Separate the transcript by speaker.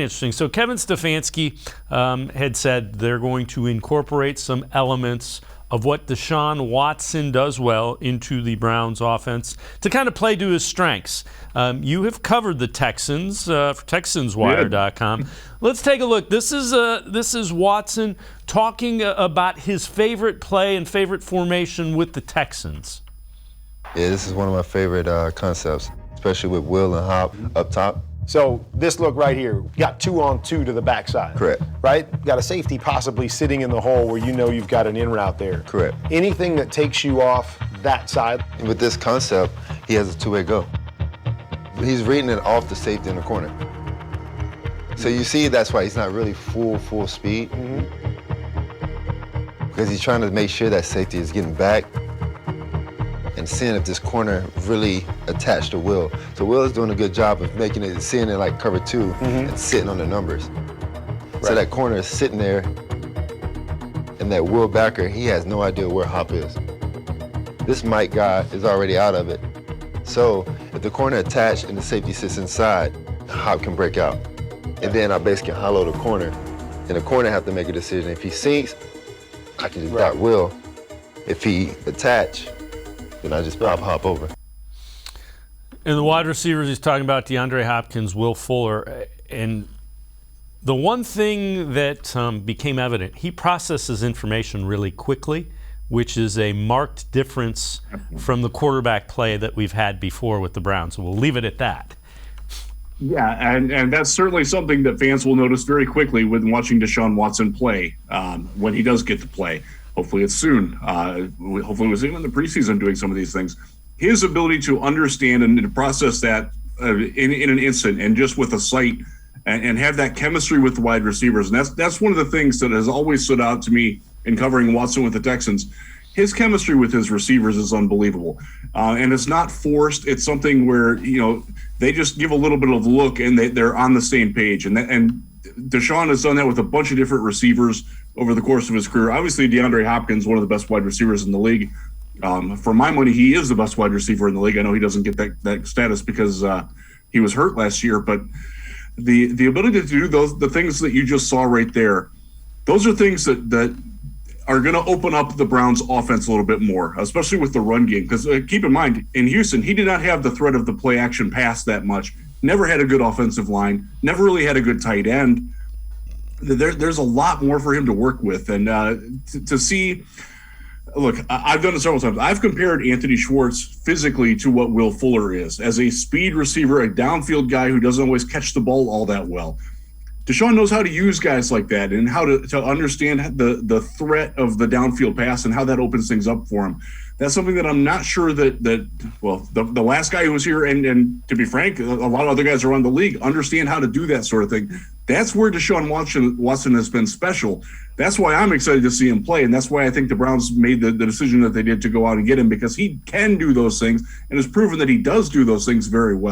Speaker 1: Interesting. So Kevin Stefanski had said they're going to incorporate some elements of what Deshaun Watson does well into the Browns offense to kind of play to his strengths. You have covered the Texans for TexansWire.com. Let's take a look. This is Watson talking about his favorite play and favorite formation with the Texans.
Speaker 2: Yeah, this is one of my favorite concepts, especially with Will and Hop up top.
Speaker 3: So this look right here, got 2-on-2 to the backside.
Speaker 2: Correct.
Speaker 3: Right? Got a safety possibly sitting in the hole where you know you've got an in route there.
Speaker 2: Correct.
Speaker 3: Anything that takes you off that side.
Speaker 2: And with this concept, he has a two-way go. He's reading it off the safety in the corner. So you see that's why he's not really full speed. Because he's trying to make sure that safety is getting back and seeing if this corner really attached to Will. So Will is doing a good job of making it, seeing it like cover two and sitting on the numbers. Right. So that corner is sitting there, and that Will backer, he has no idea where Hop is. This Mike guy is already out of it. So if the corner attached and the safety sits inside, Hop can break out. And then I basically hollow the corner, and the corner have to make a decision. If he sinks, I can just dot Will. If he attach, then I just pop Hop over.
Speaker 1: And the wide receivers, he's talking about DeAndre Hopkins, Will Fuller. And the one thing that became evident, he processes information really quickly, which is a marked difference from the quarterback play that we've had before with the Browns. So we'll leave it at that.
Speaker 4: Yeah, and that's certainly something that fans will notice very quickly when watching Deshaun Watson play, when he does get to play. Hopefully it's soon. Hopefully we'll see him in the preseason doing some of these things. His ability to understand and to process that in an instant and just with a sight and have that chemistry with the wide receivers. And that's one of the things that has always stood out to me in covering Watson with the Texans. His chemistry with his receivers is unbelievable. And it's not forced. It's something where, they just give a little bit of look and they're on the same page. And Deshaun has done that with a bunch of different receivers over the course of his career. Obviously, DeAndre Hopkins, one of the best wide receivers in the league. For my money, he is the best wide receiver in the league. I know he doesn't get that status because he was hurt last year, but the ability to do the things that you just saw right there, those are things that are going to open up the Browns' offense a little bit more, especially with the run game. Because keep in mind, in Houston, he did not have the threat of the play-action pass that much. Never had a good offensive line. Never really had a good tight end. There's a lot more for him to work with. And to see, look, I've done it several times. I've compared Anthony Schwartz physically to what Will Fuller is. As a speed receiver, a downfield guy who doesn't always catch the ball all that well. Deshaun knows how to use guys like that and how to understand the threat of the downfield pass and how that opens things up for him. That's something that I'm not sure that the last guy who was here, and to be frank, a lot of other guys around the league understand how to do that sort of thing. That's where Deshaun Watson has been special. That's why I'm excited to see him play, and that's why I think the Browns made the decision that they did to go out and get him, because he can do those things and has proven that he does do those things very well.